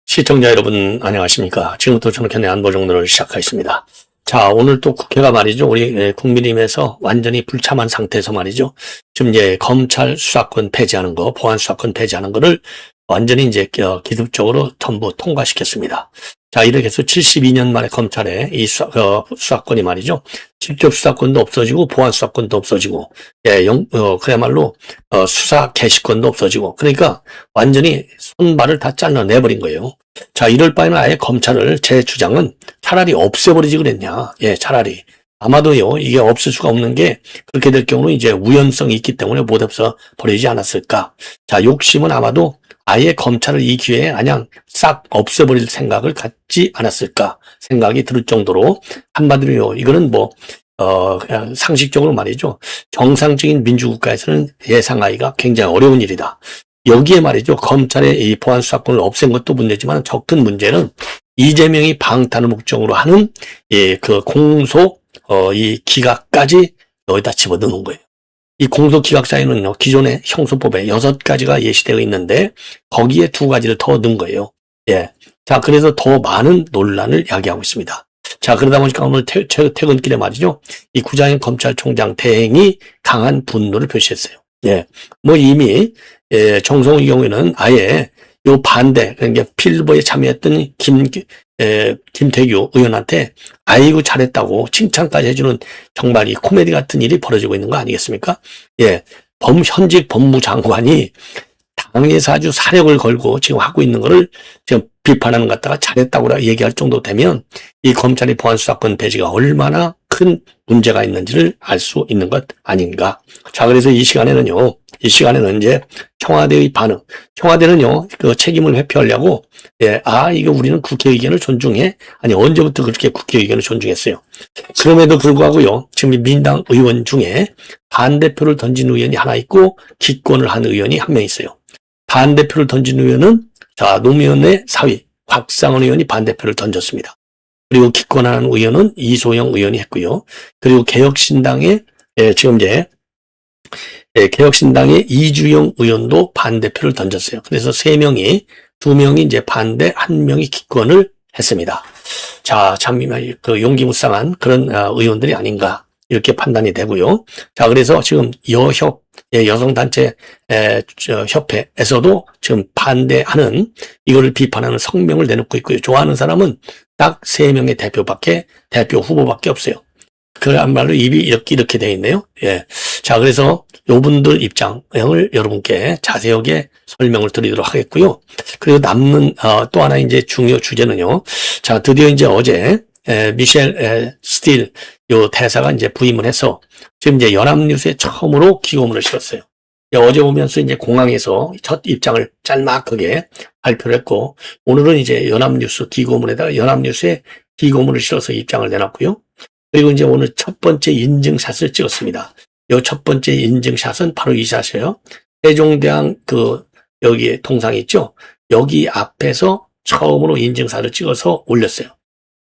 시청자 여러분 안녕하십니까. 지금부터 저는 견해 안보정론을 시작하겠습니다. 자, 오늘 또 국회가 말이죠. 우리 국민의힘에서 완전히 불참한 상태에서 말이죠. 지금 이제 검찰 수사권 폐지하는 거, 보안 수사권 폐지하는 거를 완전히 이제 기습적으로 전부 통과시켰습니다. 자, 이렇게 해서 72년 만에 검찰의 이 수사권이 말이죠. 직접 수사권도 없어지고 보안 수사권도 없어지고, 그야말로 수사 개시권도 없어지고, 그러니까 완전히 손발을 다 잘라내버린 거예요. 자, 이럴 바에는 아예 검찰을 제 주장은 차라리 없애버리지 그랬냐. 차라리. 아마도요, 이게 없을 수가 없는 게 그렇게 될 경우는 이제 우연성이 있기 때문에 못 없애버리지 않았을까. 자, 욕심은 아마도 아예 검찰을 이 기회에 그냥 싹 없애버릴 생각을 갖지 않았을까 생각이 들 정도로 한마디로 이거는 그냥 상식적으로 말이죠. 정상적인 민주국가에서는 예상하기가 굉장히 어려운 일이다. 여기에 말이죠. 검찰의 이 보안 수사권을 없앤 것도 문제지만 더 큰 문제는 이재명이 방탄을 목적으로 하는 그 공소 이 기각까지 여기다 집어넣는 거예요. 이 공소기각사유는요, 기존의 형소법에 6가지가 예시되어 있는데, 거기에 2가지를 더 넣은 거예요. 자, 그래서 더 많은 논란을 야기하고 있습니다. 자, 그러다 보니까 오늘 퇴근길에 말이죠, 이 구자현 검찰총장 대행이 강한 분노를 표시했어요. 이미, 정성의 경우에는 아예 요 반대, 그러니까 필버에 참여했던 김태규 의원한테 아이고 잘했다고 칭찬까지 해주는 정말 이 코미디 같은 일이 벌어지고 있는 거 아니겠습니까? 현직 법무장관이 당에서 아주 사력을 걸고 지금 하고 있는 거를 지금 비판하는 것 같다가 잘했다고 얘기할 정도 되면 이 검찰의 보안수사권 폐지가 얼마나 큰 문제가 있는지를 알 수 있는 것 아닌가. 자, 그래서 이 시간에는 이제 청와대의 반응. 청와대는요, 그 책임을 회피하려고, 이거 우리는 국회 의견을 존중해. 아니, 언제부터 그렇게 국회 의견을 존중했어요. 그럼에도 불구하고요, 지금 민당 의원 중에 반대표를 던진 의원이 하나 있고, 기권을 한 의원이 한 명 있어요. 반대표를 던진 의원은, 자, 노무현의 사위, 곽상원 의원이 반대표를 던졌습니다. 그리고 기권하는 의원은 이소영 의원이 했고요. 그리고 개혁신당의, 개혁신당의 이주영 의원도 반대표를 던졌어요. 그래서 3명이, 2명이 이제 반대, 1명이 기권을 했습니다. 자, 참, 용기무쌍한 그런 의원들이 아닌가, 이렇게 판단이 되고요. 자, 그래서 지금 여성단체 협회에서도 지금 반대하는 이거를 비판하는 성명을 내놓고 있고요. 좋아하는 사람은 딱 3명의 대표 후보밖에 없어요. 그야말로 입이 이렇게 되어 있네요. 자, 그래서 요분들 입장을 여러분께 자세하게 설명을 드리도록 하겠고요. 그리고 남는, 또 하나 이제 중요 주제는요. 자, 드디어 이제 어제, 미셸 스틸 요 대사가 이제 부임을 해서 지금 이제 연합뉴스에 처음으로 기고문을 실었어요. 어제 오면서 이제 공항에서 첫 입장을 짤막하게 발표를 했고, 오늘은 이제 연합뉴스 기고문에다가 연합뉴스에 기고문을 실어서 입장을 내놨고요. 그리고 이제 오늘 첫 번째 인증샷을 찍었습니다. 요 첫 번째 인증샷은 바로 이 샷이에요. 세종대왕 여기 동상이 있죠? 여기 앞에서 처음으로 인증샷을 찍어서 올렸어요.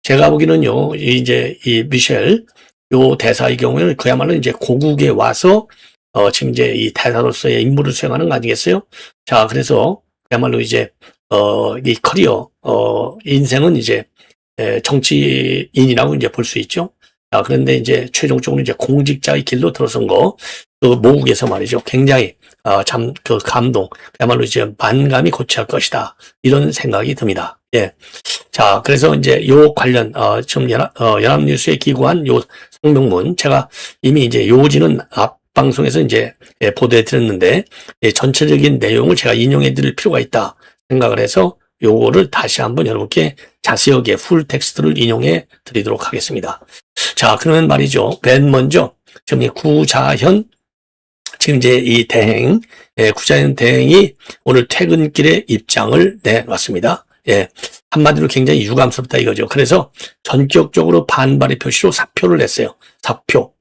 제가 보기에는요, 이제 이 미셸, 요 대사의 경우에는 그야말로 이제 고국에 와서, 지금 이제 이 대사로서의 임무를 수행하는 거 아니겠어요? 자, 그래서 그야말로 이제, 이 커리어, 인생은 이제, 정치인이라고 이제 볼 수 있죠? 자, 그런데 이제 최종적으로 이제 공직자의 길로 들어선 모국에서 말이죠. 굉장히, 감동, 그야말로 이제 만감이 고취할 것이다. 이런 생각이 듭니다. 자, 그래서 이제 요 관련, 지금 연합뉴스에 기고한 요 성명문, 제가 이미 이제 요지는 앞 방송에서 이제 보도해 드렸는데, 전체적인 내용을 제가 인용해 드릴 필요가 있다 생각을 해서 요거를 다시 한번 여러분께 자세하게 풀 텍스트를 인용해 드리도록 하겠습니다. 자, 그러면 말이죠. 맨 먼저, 지금 구자현, 지금 이제 이 구자현 대행이 오늘 퇴근길에 입장을 내놨습니다. 한마디로 굉장히 유감스럽다 이거죠. 그래서 전격적으로 반발의 표시로 사표를 냈어요. 사표.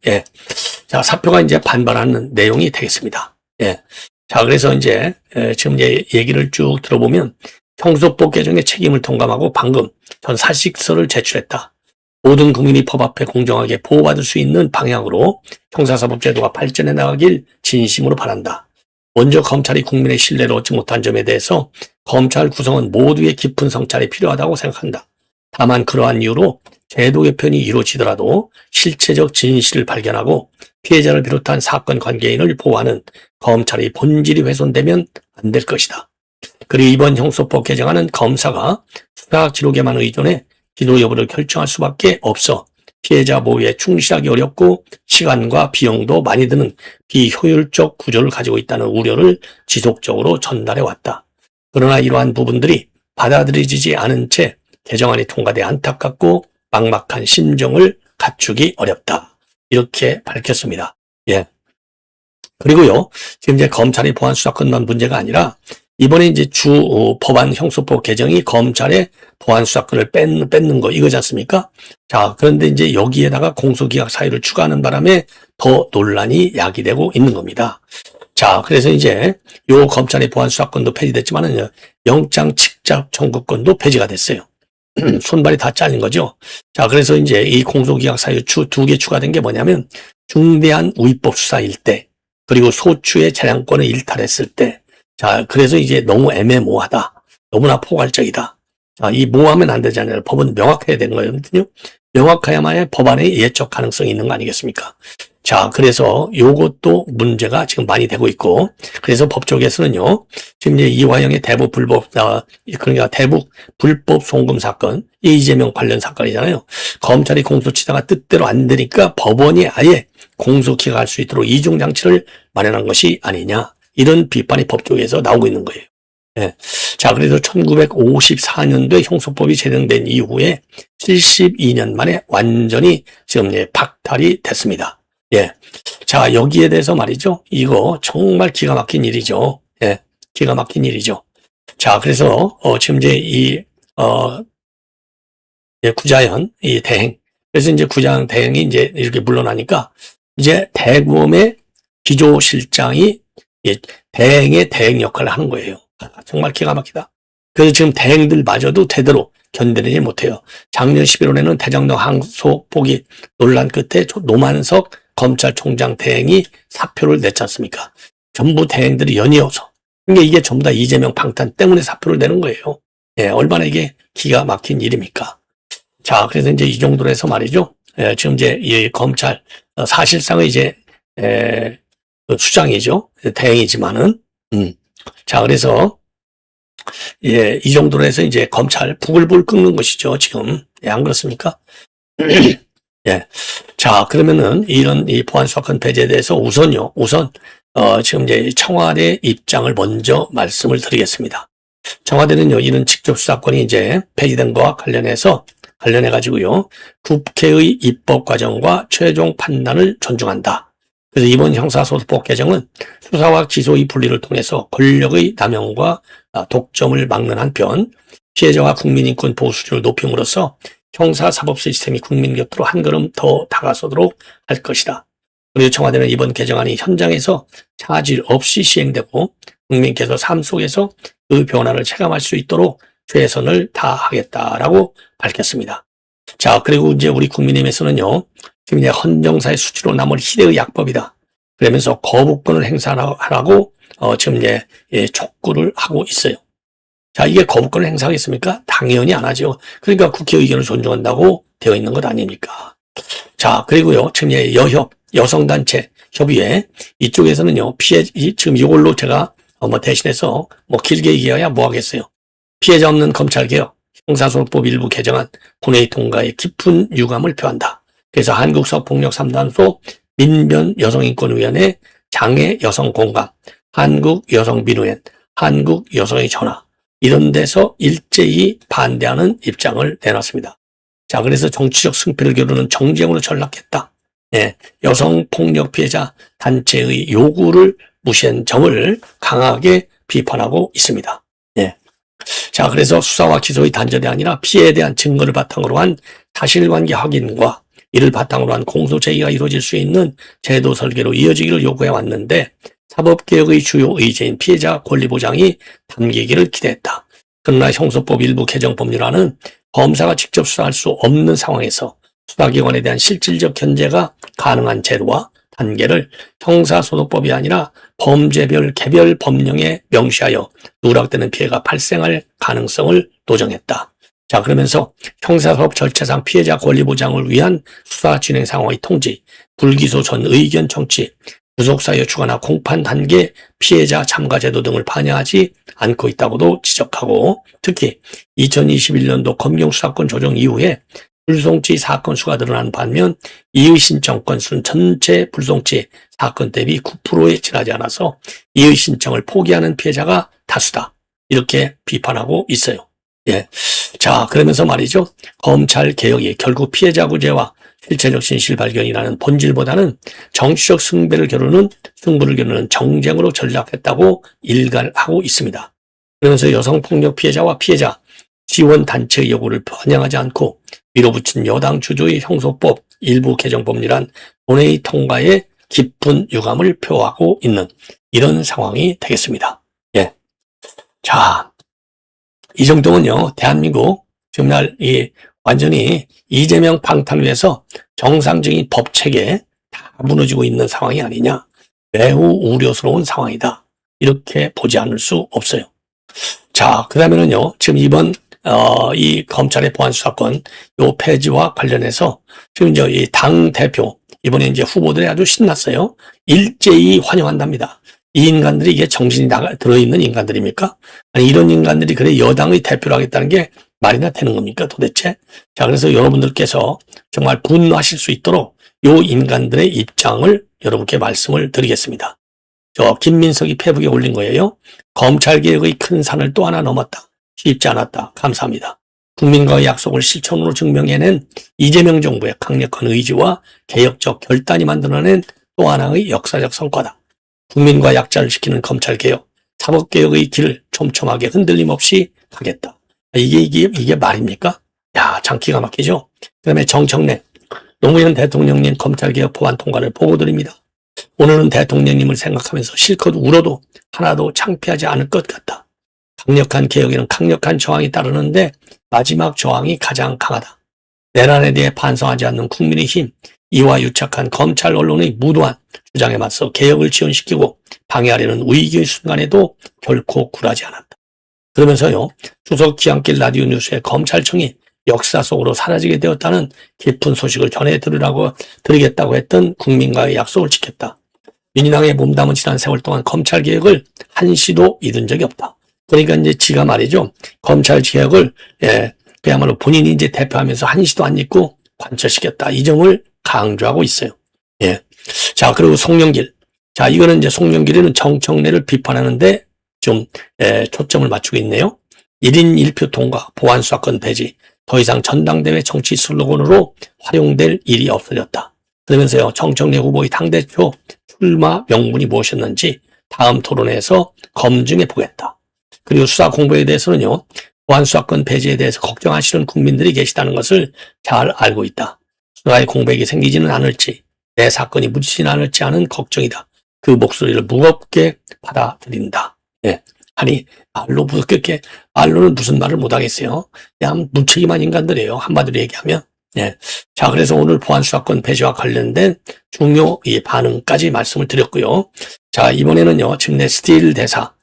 자, 사표가 이제 반발하는 내용이 되겠습니다. 자, 그래서 이제, 지금 이제 얘기를 쭉 들어보면, 형소법 개정의 책임을 통감하고 방금 전 사직서를 제출했다. 모든 국민이 법 앞에 공정하게 보호받을 수 있는 방향으로 형사사법제도가 발전해 나가길 진심으로 바란다. 먼저 검찰이 국민의 신뢰를 얻지 못한 점에 대해서 검찰 구성원 모두의 깊은 성찰이 필요하다고 생각한다. 다만 그러한 이유로 제도 개편이 이루어지더라도 실체적 진실을 발견하고 피해자를 비롯한 사건 관계인을 보호하는 검찰의 본질이 훼손되면 안 될 것이다. 그리고 이번 형소법 개정안은 검사가 수사 기록에만 의존해 기소 여부를 결정할 수밖에 없어 피해자 보호에 충실하기 어렵고 시간과 비용도 많이 드는 비효율적 구조를 가지고 있다는 우려를 지속적으로 전달해 왔다. 그러나 이러한 부분들이 받아들여지지 않은 채 개정안이 통과돼 안타깝고 막막한 심정을 갖추기 어렵다. 이렇게 밝혔습니다. 예. 그리고요, 지금 이제 검찰이 보안 수사권만 문제가 아니라 이번에 이제 법안 형소법 개정이 검찰의 보안 수사권을 뺏는 거 이거지 않습니까? 자, 그런데 이제 여기에다가 공소기각 사유를 추가하는 바람에 더 논란이 야기되고 있는 겁니다. 자, 그래서 이제 요 검찰의 보안 수사권도 폐지됐지만은 영장 직접 청구권도 폐지가 됐어요. 손발이 다 잘린 거죠. 자, 그래서 이제 이 공소기각 사유 두 개 추가된 게 뭐냐면 중대한 위법 수사일 때, 그리고 소추의 재량권을 일탈했을 때, 자, 그래서 이제 너무 애매모호하다. 너무나 포괄적이다. 자, 이 모호하면 안 되잖아요. 법은 명확해야 되는 거거든요. 명확해야만이 법안의 예측 가능성이 있는 거 아니겠습니까? 자, 그래서 요것도 문제가 지금 많이 되고 있고, 그래서 법조계에서는요, 지금 이제 이화영의 대북 불법, 그러니까 대북 불법 송금 사건, 이재명 관련 사건이잖아요. 검찰이 공소치다가 뜻대로 안 되니까 법원이 아예 공소기각할 수 있도록 이중장치를 마련한 것이 아니냐. 이런 비판이 법조계에서 나오고 있는 거예요. 예. 자, 그래서 1954년도에 형소법이 제정된 이후에 72년 만에 완전히 지금 박탈이 됐습니다. 예. 자, 여기에 대해서 말이죠. 이거 정말 기가 막힌 일이죠. 예. 기가 막힌 일이죠. 자, 그래서, 지금 이제 구자현, 이 대행. 그래서 이제 구자현 대행이 이제 이렇게 물러나니까 이제 대검의 기조실장이 대행의 대행 역할을 하는 거예요. 정말 기가 막히다. 그래서 지금 대행들마저도 제대로 견뎌내지 못해요. 작년 11월에는 대장동 항소 포기 논란 끝에 노만석 검찰총장 대행이 사표를 냈지 않습니까? 전부 대행들이 연이어서. 그러니까 이게 전부 다 이재명 방탄 때문에 사표를 내는 거예요. 예, 얼마나 이게 기가 막힌 일입니까? 자, 그래서 이제 이 정도로 해서 말이죠. 예, 지금 이제 이 검찰, 사실상은 이제, 수장이죠. 대행이지만은, 자, 그래서, 예, 이 정도로 해서 이제 검찰 부글부글 끓는 것이죠, 지금. 예, 안 그렇습니까? 예. 자, 그러면은 이런 이 보안수사권 폐지에 대해서 우선, 지금 이제 청와대 입장을 먼저 말씀을 드리겠습니다. 청와대는요, 이런 직접 수사권이 이제 폐지된 거와 관련해가지고요, 국회의 입법 과정과 최종 판단을 존중한다. 그래서 이번 형사소송법 개정은 수사와 기소의 분리를 통해서 권력의 남용과 독점을 막는 한편 피해자와 국민인권 보호 수준을 높임으로써 형사사법 시스템이 국민 곁으로 한 걸음 더 다가서도록 할 것이다. 그리고 청와대는 이번 개정안이 현장에서 차질 없이 시행되고 국민께서 삶 속에서 그 변화를 체감할 수 있도록 최선을 다하겠다라고 밝혔습니다. 자, 그리고 이제 우리 국민의힘에서는요, 지금 이제 헌정사의 수치로 남을 희대의 약법이다. 그러면서 거부권을 행사하라고 지금 이제 촉구를 하고 있어요. 자, 이게 거부권을 행사하겠습니까? 당연히 안 하죠. 그러니까 국회 의견을 존중한다고 되어 있는 것 아닙니까? 자, 그리고요, 지금 이제 여성단체 협의회 이쪽에서는요, 지금 이걸로 제가 대신해서 길게 얘기해야 뭐 하겠어요. 피해자 없는 검찰개혁, 형사소송법 일부 개정안 본회의 통과에 깊은 유감을 표한다. 그래서 한국성폭력3단소 민변여성인권위원회 장애여성공감, 한국여성민우회, 한국여성의 전화 이런 데서 일제히 반대하는 입장을 내놨습니다. 자, 그래서 정치적 승패를 겨루는 정쟁으로 전락했다. 예, 여성폭력 피해자 단체의 요구를 무시한 점을 강하게 비판하고 있습니다. 예. 자, 그래서 수사와 기소의 단절이 아니라 피해에 대한 증거를 바탕으로 한 사실관계 확인과 이를 바탕으로 한 공소 제기가 이루어질 수 있는 제도 설계로 이어지기를 요구해 왔는데 사법개혁의 주요 의제인 피해자 권리 보장이 담기기를 기대했다. 그러나 형소법 일부 개정 법률안은 검사가 직접 수사할 수 없는 상황에서 수사기관에 대한 실질적 견제가 가능한 제도와 단계를 형사소송법이 아니라 범죄별 개별 법령에 명시하여 누락되는 피해가 발생할 가능성을 노정했다. 자, 그러면서 형사사법 절차상 피해자 권리 보장을 위한 수사 진행 상황의 통지, 불기소 전 의견 청취, 구속사유 추가나 공판 단계 피해자 참가 제도 등을 반영하지 않고 있다고도 지적하고, 특히 2021년도 검경수사권 조정 이후에 불송치 사건 수가 늘어난 반면 이의 신청 건수는 전체 불송치 사건 대비 9%에 지나지 않아서 이의 신청을 포기하는 피해자가 다수다. 이렇게 비판하고 있어요. 예. 자, 그러면서 말이죠. 검찰 개혁이 결국 피해자 구제와 실체적 진실 발견이라는 본질보다는 정치적 승부를 겨루는 정쟁으로 전락했다고 일갈하고 있습니다. 그러면서 여성폭력 피해자와 피해자 지원 단체의 요구를 반영하지 않고 밀어붙인 여당 주도의 형소법 일부 개정 법률안 본회의 통과에 깊은 유감을 표하고 있는 이런 상황이 되겠습니다. 예. 자, 이 정도면요, 대한민국 정말 완전히 이재명 방탄 위해서 정상적인 법 체계 다 무너지고 있는 상황이 아니냐, 매우 우려스러운 상황이다. 이렇게 보지 않을 수 없어요. 자, 그 다음에는요, 지금 이번 이 검찰의 보안 수사권 요 폐지와 관련해서 지금 이제 이 당 대표 이번에 이제 후보들이 아주 신났어요. 일제히 환영한답니다. 이 인간들이 이게 정신이 들어있는 인간들입니까? 아니, 이런 인간들이 그래 여당의 대표를 하겠다는 게 말이나 되는 겁니까 도대체? 자, 그래서 여러분들께서 정말 분노하실 수 있도록 요 인간들의 입장을 여러분께 말씀을 드리겠습니다. 저 김민석이 페북에 올린 거예요. 검찰개혁의 큰 산을 또 하나 넘었다. 쉽지 않았다. 감사합니다. 국민과의 약속을 실천으로 증명해낸 이재명 정부의 강력한 의지와 개혁적 결단이 만들어낸 또 하나의 역사적 성과다. 국민과 약자를 지키는 검찰개혁, 사법개혁의 길을 촘촘하게 흔들림 없이 가겠다. 이게 말입니까? 야, 참 기가 막히죠? 그 다음에 정청래, 노무현 대통령님 검찰개혁 법안 통과를 보고드립니다. 오늘은 대통령님을 생각하면서 실컷 울어도 하나도 창피하지 않을 것 같다. 강력한 개혁에는 강력한 저항이 따르는데 마지막 저항이 가장 강하다. 내란에 대해 반성하지 않는 국민의힘, 이와 유착한 검찰 언론의 무도한 주장에 맞서 개혁을 지연시키고 방해하려는 위기의 순간에도 결코 굴하지 않았다. 그러면서요, 추석 귀향길 라디오 뉴스에 검찰청이 역사 속으로 사라지게 되었다는 깊은 소식을 전해드리겠다고 했던 국민과의 약속을 지켰다. 민주당에 몸담은 지난 세월 동안 검찰개혁을 한시도 잊은 적이 없다. 그러니까 이제 지가 말이죠, 검찰개혁을 그야말로 본인이 이제 대표하면서 한시도 안 잊고 관철시켰다. 이 점을 강조하고 있어요. 예. 자, 그리고 송영길. 자, 이거는 이제 송영길이는 정청래를 비판하는데 좀 초점을 맞추고 있네요. 1인 1표 통과, 보안수사권 폐지, 더 이상 전당대회 정치 슬로건으로 활용될 일이 없어졌다. 그러면서요, 정청래 후보의 당대표 출마 명분이 무엇이었는지 다음 토론회에서 검증해 보겠다. 그리고 수사 공보에 대해서는요, 보안수사권 폐지에 대해서 걱정하시는 국민들이 계시다는 것을 잘 알고 있다. 수사의 공백이 생기지는 않을지, 내 사건이 묻히지는 않을지 하는 걱정이다. 그 목소리를 무겁게 받아들인다. 예. 아니, 말로는 무슨 말을 못하겠어요. 그냥 무책임한 인간들이에요. 한마디로 얘기하면. 예. 자, 그래서 오늘 보안수사권 폐지와 관련된 중요 이 반응까지 말씀을 드렸고요. 자, 이번에는요, 지금 내 스틸 대사.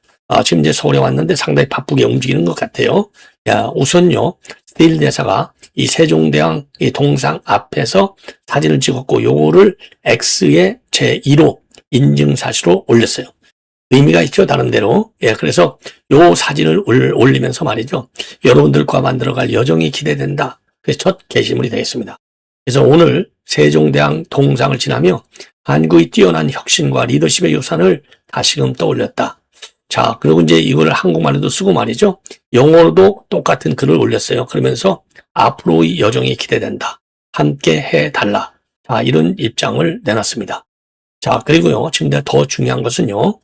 지금 이제 서울에 왔는데 상당히 바쁘게 움직이는 것 같아요. 야, 우선요, 스틸 대사가 이 세종대왕 이 동상 앞에서 사진을 찍었고, 요거를 X의 제1호 인증사실로 올렸어요. 의미가 있죠, 다른대로. 예, 그래서 요 사진을 올리면서 말이죠, 여러분들과 만들어갈 여정이 기대된다. 그래서 첫 게시물이 되겠습니다. 그래서 오늘 세종대왕 동상을 지나며 한국의 뛰어난 혁신과 리더십의 요산을 다시금 떠올렸다. 자, 그리고 이제 이거를 한국말로도 쓰고 말이죠, 영어로도 똑같은 글을 올렸어요. 그러면서 앞으로의 여정이 기대된다. 함께 해달라. 자, 이런 입장을 내놨습니다. 자, 그리고요, 지금 더 중요한 것은요,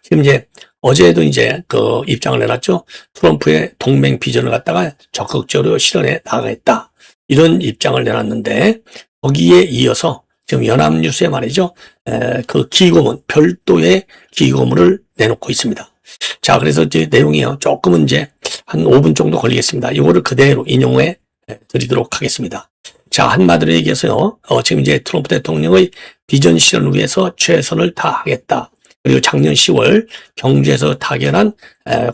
지금 이제 어제도 이제 그 입장을 내놨죠. 트럼프의 동맹 비전을 갖다가 적극적으로 실현해 나가겠다. 이런 입장을 내놨는데, 거기에 이어서 지금 연합뉴스에 말이죠, 그 기고문, 별도의 기고문을 내놓고 있습니다. 자, 그래서 이제 내용이요, 조금은 이제 한 5분 정도 걸리겠습니다. 이거를 그대로 인용해 드리도록 하겠습니다. 자, 한마디로 얘기해서요, 지금 이제 트럼프 대통령의 비전 실현을 위해서 최선을 다하겠다. 그리고 작년 10월 경주에서 타결한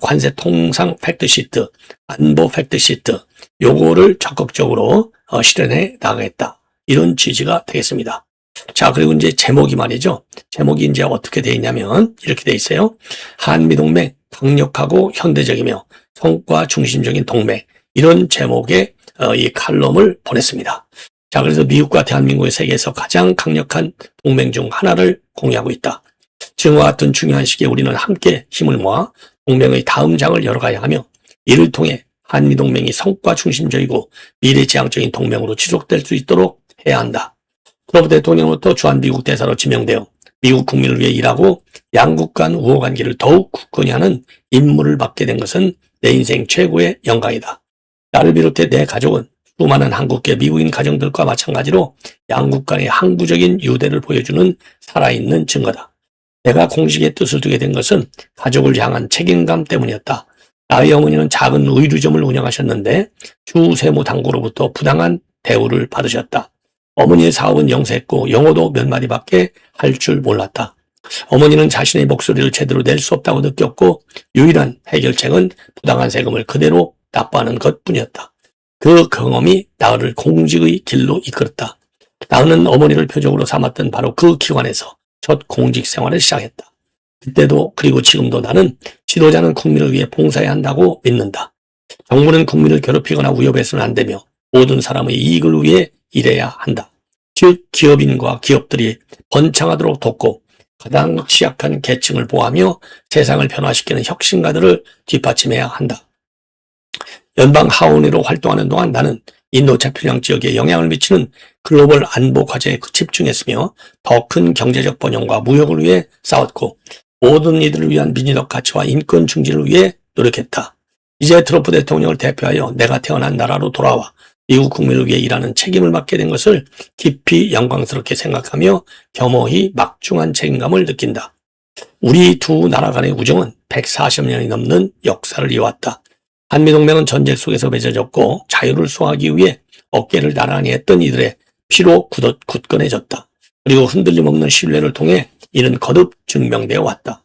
관세 통상 팩트시트, 안보 팩트시트 요거를 적극적으로 실현해 나가겠다. 이런 취지가 되겠습니다. 자, 그리고 이제 제목이 말이죠. 제목이 이제 어떻게 되어 있냐면 이렇게 되어 있어요. 한미동맹 강력하고 현대적이며 성과 중심적인 동맹. 이런 제목의 이 칼럼을 보냈습니다. 자, 그래서 미국과 대한민국의 세계에서 가장 강력한 동맹 중 하나를 공유하고 있다. 지금과 같은 중요한 시기에 우리는 함께 힘을 모아 동맹의 다음 장을 열어가야 하며 이를 통해 한미동맹이 성과 중심적이고 미래지향적인 동맹으로 지속될 수 있도록 해야 한다. 트럼프 대통령으로부터 주한 미국 대사로 지명되어 미국 국민을 위해 일하고 양국 간 우호관계를 더욱 굳건히 하는 임무를 맡게 된 것은 내 인생 최고의 영광이다. 나를 비롯해 내 가족은 수많은 한국계 미국인 가정들과 마찬가지로 양국 간의 항구적인 유대를 보여주는 살아있는 증거다. 내가 공식의 뜻을 두게 된 것은 가족을 향한 책임감 때문이었다. 나의 어머니는 작은 의류점을 운영하셨는데 주 세무당국으로부터 부당한 대우를 받으셨다. 어머니의 사업은 영세했고 영어도 몇 마디밖에 할 줄 몰랐다. 어머니는 자신의 목소리를 제대로 낼 수 없다고 느꼈고 유일한 해결책은 부당한 세금을 그대로 납부하는 것뿐이었다. 그 경험이 나를 공직의 길로 이끌었다. 나는 어머니를 표적으로 삼았던 바로 그 기관에서 첫 공직 생활을 시작했다. 그때도 그리고 지금도 나는 지도자는 국민을 위해 봉사해야 한다고 믿는다. 정부는 국민을 괴롭히거나 위협해서는 안 되며 모든 사람의 이익을 위해 일해야 한다. 즉 기업인과 기업들이 번창하도록 돕고 가장 취약한 계층을 보호하며 세상을 변화시키는 혁신가들을 뒷받침해야 한다. 연방 하원의로 활동하는 동안 나는 인도태평양 지역에 영향을 미치는 글로벌 안보 과제에 집중했으며 더 큰 경제적 번영과 무역을 위해 싸웠고 모든 이들을 위한 민주적 가치와 인권 중지를 위해 노력했다. 이제 트럼프 대통령을 대표하여 내가 태어난 나라로 돌아와 미국 국민을 위해 일하는 책임을 맡게 된 것을 깊이 영광스럽게 생각하며 겸허히 막중한 책임감을 느낀다. 우리 두 나라 간의 우정은 140년이 넘는 역사를 이어왔다. 한미동맹은 전쟁 속에서 맺어졌고 자유를 수호하기 위해 어깨를 나란히 했던 이들의 피로 굳건해졌다. 그리고 흔들림 없는 신뢰를 통해 이는 거듭 증명되어 왔다.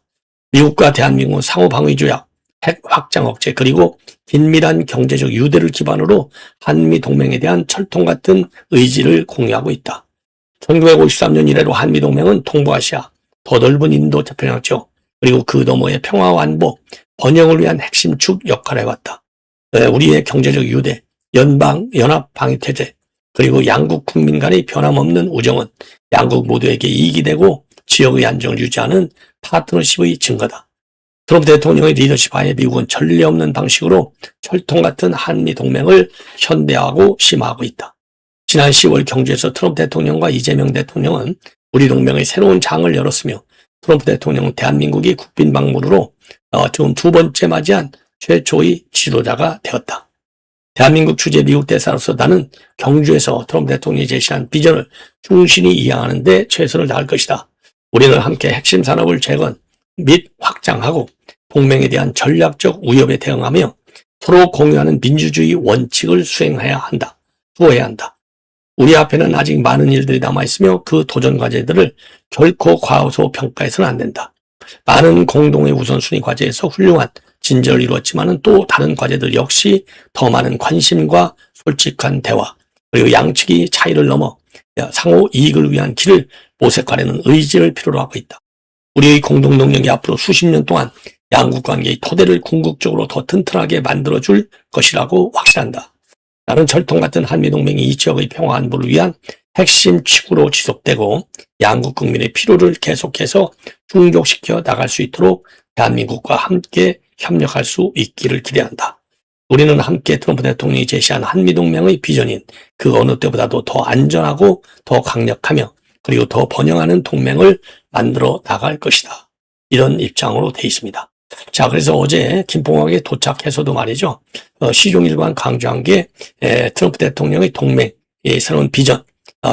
미국과 대한민국은 상호방위조약, 핵 확장 억제 그리고 긴밀한 경제적 유대를 기반으로 한미동맹에 대한 철통 같은 의지를 공유하고 있다. 1953년 이래로 한미동맹은 동부아시아, 더 넓은 인도 태평양 지역 그리고 그 너머의 평화와 안보, 번영을 위한 핵심 축 역할을 해왔다. 우리의 경제적 유대, 연합방위체제 그리고 양국 국민 간의 변함없는 우정은 양국 모두에게 이익이 되고 지역의 안정을 유지하는 파트너십의 증거다. 트럼프 대통령의 리더십 하에 미국은 전례 없는 방식으로 철통 같은 한미 동맹을 현대화하고 심화하고 있다. 지난 10월 경주에서 트럼프 대통령과 이재명 대통령은 우리 동맹의 새로운 장을 열었으며 트럼프 대통령은 대한민국이 국빈 방문으로 지금 두 번째 맞이한 최초의 지도자가 되었다. 대한민국 주재 미국 대사로서 나는 경주에서 트럼프 대통령이 제시한 비전을 충실히 이행하는 데 최선을 다할 것이다. 우리는 함께 핵심 산업을 재건 및 확장하고 동맹에 대한 전략적 위협에 대응하며 서로 공유하는 민주주의 원칙을 수행해야 한다. 수호해야 한다. 우리 앞에는 아직 많은 일들이 남아있으며 그 도전 과제들을 결코 과소평가해서는 안 된다. 많은 공동의 우선순위 과제에서 훌륭한 진전을 이루었지만은 또 다른 과제들 역시 더 많은 관심과 솔직한 대화 그리고 양측이 차이를 넘어 상호 이익을 위한 길을 모색하려는 의지를 필요로 하고 있다. 우리의 공동 능력이 앞으로 수십 년 동안 양국 관계의 토대를 궁극적으로 더 튼튼하게 만들어줄 것이라고 확신한다. 나는 철통 같은 한미동맹이 이 지역의 평화 안보를 위한 핵심 축으로 지속되고 양국 국민의 필요를 계속해서 충족시켜 나갈 수 있도록 대한민국과 함께 협력할 수 있기를 기대한다. 우리는 함께 트럼프 대통령이 제시한 한미동맹의 비전인 그 어느 때보다도 더 안전하고 더 강력하며 그리고 더 번영하는 동맹을 만들어 나갈 것이다. 이런 입장으로 돼 있습니다. 자, 그래서 어제 김포공항에 도착해서도 말이죠. 시종일관 강조한 게 트럼프 대통령의 동맹, 새로운 비전,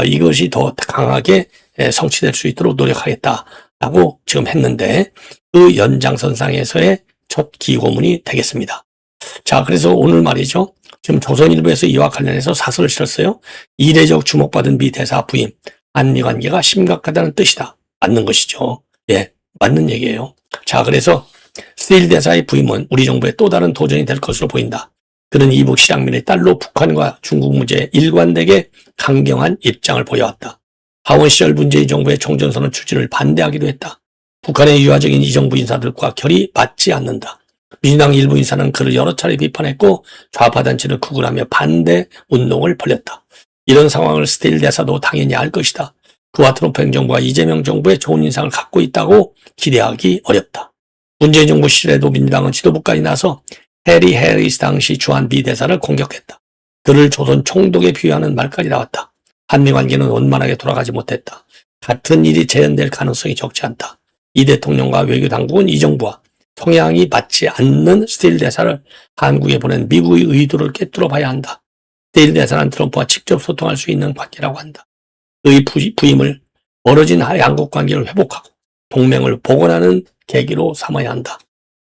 이것이 더 강하게 성취될 수 있도록 노력하겠다라고 지금 했는데 그 연장선상에서의 첫 기고문이 되겠습니다. 자, 그래서 오늘 말이죠. 지금 조선일보에서 이와 관련해서 사설을 실었어요. 이례적 주목받은 미 대사 부임, 한미 관계가 심각하다는 뜻이다. 맞는 것이죠. 예, 맞는 얘기예요. 자, 그래서 스틸 대사의 부임은 우리 정부의 또 다른 도전이 될 것으로 보인다. 그는 이북 시장민의 딸로 북한과 중국 문제에 일관되게 강경한 입장을 보여왔다. 하원 시절 문재인 정부의 총전선언 추진을 반대하기도 했다. 북한의 유화적인 이 정부 인사들과 결이 맞지 않는다. 민주당 일부 인사는 그를 여러 차례 비판했고 좌파 단체를 구글하며 반대 운동을 벌였다. 이런 상황을 스틸 대사도 당연히 알 것이다. 그와 트럼프 행정부가 이재명 정부의 좋은 인상을 갖고 있다고 기대하기 어렵다. 문재인 정부 시절에도 민주당은 지도부까지 나서 해리 해리스 당시 주한 비대사를 공격했다. 그를 조선 총독에 비유하는 말까지 나왔다. 한미 관계는 원만하게 돌아가지 못했다. 같은 일이 재현될 가능성이 적지 않다. 이 대통령과 외교 당국은 이 정부와 성향이 맞지 않는 스틸 대사를 한국에 보낸 미국의 의도를 꿰뚫어 봐야 한다. 스틸 대사는 트럼프와 직접 소통할 수 있는 관계라고 한다. 그의 부임을 멀어진 양국 관계를 회복하고 동맹을 복원하는 계기로 삼아야 한다.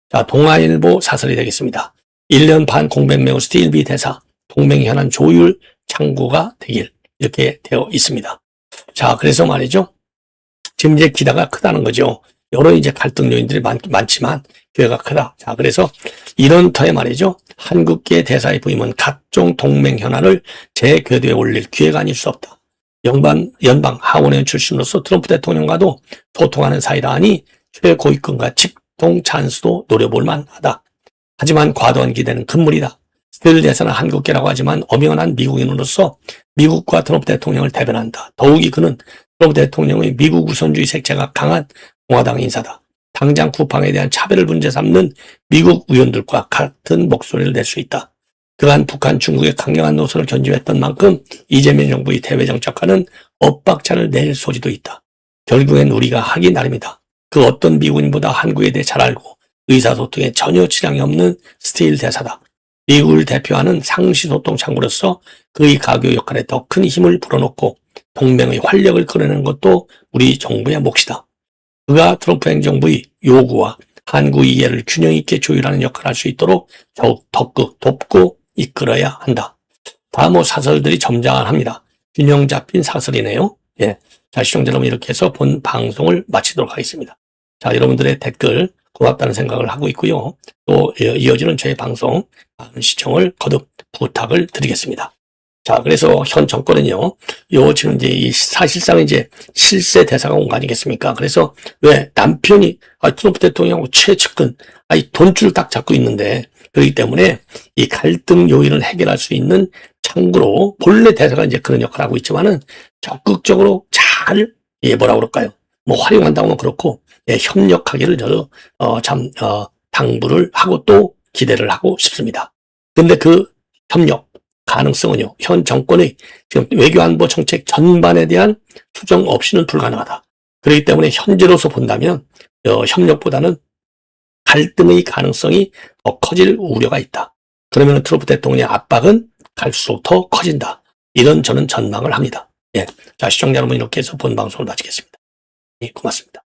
자, 동아일보 사설이 되겠습니다. 1년 반 공백 메우 스틸 비 대사, 동맹 현안 조율 창구가 되길, 이렇게 되어 있습니다. 자, 그래서 말이죠. 지금 이제 기대가 크다는 거죠. 여러 이제 갈등 요인들이 많지만 기회가 크다. 자, 그래서 이런 터에 말이죠. 한국계 대사의 부임은 각종 동맹 현안을 재궤도에 올릴 기회가 아닐 수 없다. 연방 하원의원 출신으로서 트럼프 대통령과도 소통하는 사이다 하니 최고위권과 직통 찬스도 노려볼 만하다. 하지만 과도한 기대는 금물이다. 스틸 대사는 한국계라고 하지만 엄연한 미국인으로서 미국과 트럼프 대통령을 대변한다. 더욱이 그는 트럼프 대통령의 미국 우선주의 색채가 강한 공화당 인사다. 당장 쿠팡에 대한 차별을 문제 삼는 미국 의원들과 같은 목소리를 낼 수 있다. 그간 북한, 중국의 강경한 노선을 견지했던 만큼 이재명 정부의 대외 정책과는 엇박자를 낼 소지도 있다. 결국엔 우리가 하기 나름이다. 그 어떤 미국인보다 한국에 대해 잘 알고 의사소통에 전혀 지장이 없는 스틸 대사다. 미국을 대표하는 상시소통 창구로서 그의 가교 역할에 더 큰 힘을 불어넣고 동맹의 활력을 끌어내는 것도 우리 정부의 몫이다. 그가 트럼프 행정부의 요구와 한국 이해를 균형 있게 조율하는 역할을 할 수 있도록 더욱 적극 돕고 이끌어야 한다. 다 사설들이 점장합니다. 균형 잡힌 사설이네요. 예. 자, 시청자 여러분, 이렇게 해서 본 방송을 마치도록 하겠습니다. 자, 여러분들의 댓글 고맙다는 생각을 하고 있고요. 또 이어지는 저의 방송 많은 시청을 거듭 부탁을 드리겠습니다. 자, 그래서 현 정권은요, 지금 이제 사실상 이제 실세 대사가 온 거 아니겠습니까? 그래서 왜 남편이 트럼프 대통령하고 최측근, 돈줄 딱 잡고 있는데, 그렇기 때문에 이 갈등 요인을 해결할 수 있는 창구로 본래 대사가 이제 그런 역할을 하고 있지만은 적극적으로 잘, 뭐라 그럴까요? 활용한다고 하면 그렇고, 협력하기를 저도, 당부를 하고 또 기대를 하고 싶습니다. 근데 그 협력, 가능성은요, 현 정권의 지금 외교안보 정책 전반에 대한 수정 없이는 불가능하다. 그렇기 때문에 현재로서 본다면 협력보다는 갈등의 가능성이 더 커질 우려가 있다. 그러면 트럼프 대통령의 압박은 갈수록 더 커진다. 이런 저는 전망을 합니다. 예. 자, 시청자 여러분, 이렇게 해서 본 방송을 마치겠습니다. 예, 고맙습니다.